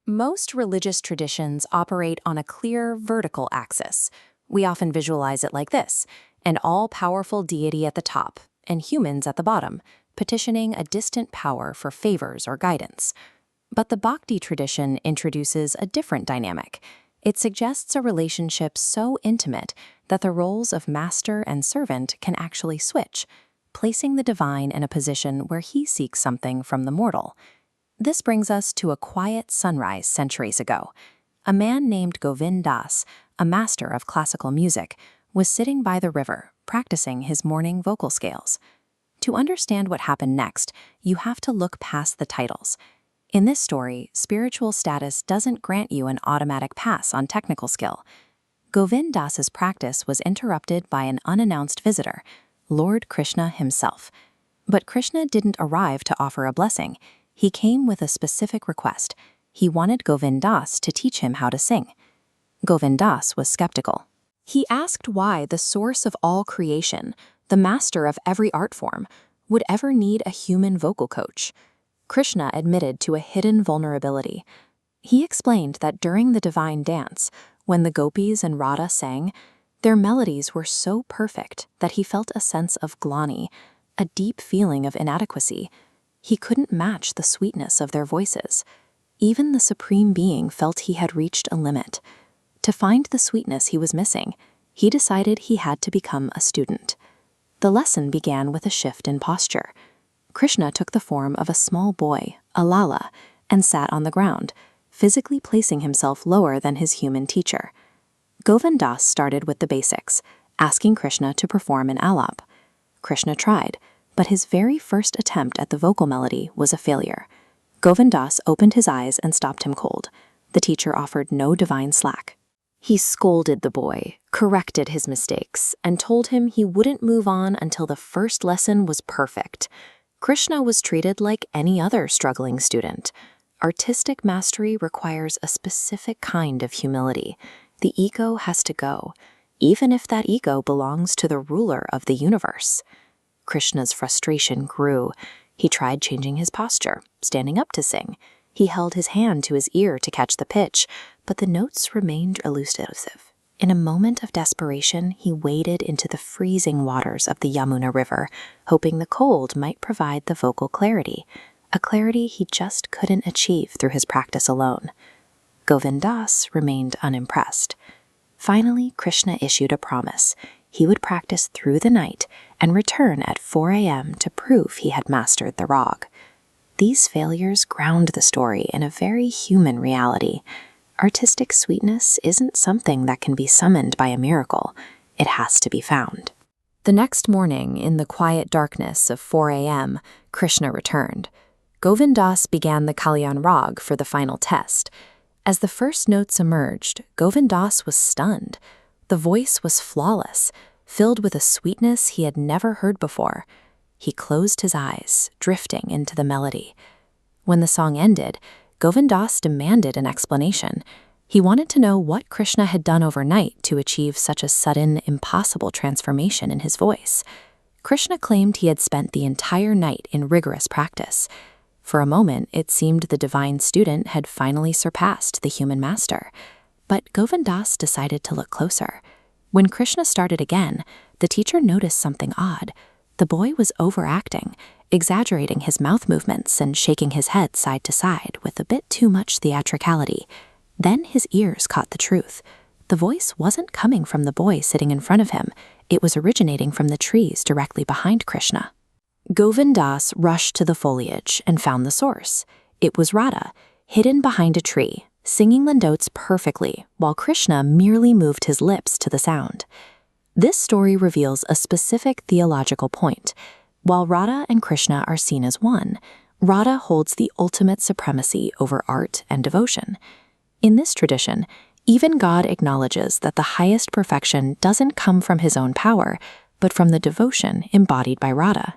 Most religious traditions operate on a clear vertical axis. We often visualize it like this: an all-powerful deity at the top and humans at the bottom, petitioning a distant power for favors or guidance. But the Bhakti tradition introduces a different dynamic. It suggests a relationship so intimate that the roles of master and servant can actually switch, placing the divine in a position where he seeks something from the mortal. This brings us to a quiet sunrise centuries ago. A man named Govind Das, a master of classical music, was sitting by the river, practicing his morning vocal scales. To understand what happened next, you have to look past the titles. In this story, spiritual status doesn't grant you an automatic pass on technical skill. Govind Das's practice was interrupted by an unannounced visitor, Lord Krishna himself. But Krishna didn't arrive to offer a blessing. He came with a specific request. He wanted Govind Das to teach him how to sing. Govind Das was skeptical. He asked why the source of all creation, the master of every art form, would ever need a human vocal coach. Krishna admitted to a hidden vulnerability. He explained that during the divine dance, when the gopis and Radha sang, their melodies were so perfect that he felt a sense of glani, a deep feeling of inadequacy. He couldn't match the sweetness of their voices. Even the Supreme Being felt he had reached a limit. To find the sweetness he was missing, he decided he had to become a student. The lesson began with a shift in posture. Krishna took the form of a small boy, a lala, and sat on the ground, physically placing himself lower than his human teacher. Govind Das started with the basics, asking Krishna to perform an alap. Krishna tried, but his very first attempt at the vocal melody was a failure. Govind Das opened his eyes and stopped him cold. The teacher offered no divine slack. He scolded the boy, corrected his mistakes, and told him he wouldn't move on until the first lesson was perfect. Krishna was treated like any other struggling student. Artistic mastery requires a specific kind of humility. The ego has to go, even if that ego belongs to the ruler of the universe. Krishna's frustration grew. He tried changing his posture, standing up to sing. He held his hand to his ear to catch the pitch, but the notes remained elusive. In a moment of desperation, he waded into the freezing waters of the Yamuna River, hoping the cold might provide the vocal clarity, a clarity he just couldn't achieve through his practice alone. Govind Das remained unimpressed. Finally, Krishna issued a promise. He would practice through the night and return at 4 a.m. to prove he had mastered the rag. These failures ground the story in a very human reality. Artistic sweetness isn't something that can be summoned by a miracle. It has to be found. The next morning, in the quiet darkness of 4 a.m., Krishna returned. Govind Das began the Kalyan Rag for the final test. As the first notes emerged, Govind Das was stunned. The voice was flawless, filled with a sweetness he had never heard before. He closed his eyes, drifting into the melody. When the song ended, Govind Das demanded an explanation. He wanted to know what Krishna had done overnight to achieve such a sudden, impossible transformation in his voice. Krishna claimed he had spent the entire night in rigorous practice. For a moment, it seemed the divine student had finally surpassed the human master. But Govind Das decided to look closer. When Krishna started again, the teacher noticed something odd. The boy was overacting, exaggerating his mouth movements and shaking his head side to side with a bit too much theatricality. Then his ears caught the truth. The voice wasn't coming from the boy sitting in front of him. It was originating from the trees directly behind Krishna. Govind Das rushed to the foliage and found the source. It was Radha, hidden behind a tree, singing the notes perfectly, while Krishna merely moved his lips to the sound. This story reveals a specific theological point. While Radha and Krishna are seen as one, Radha holds the ultimate supremacy over art and devotion. In this tradition, even God acknowledges that the highest perfection doesn't come from his own power, but from the devotion embodied by Radha.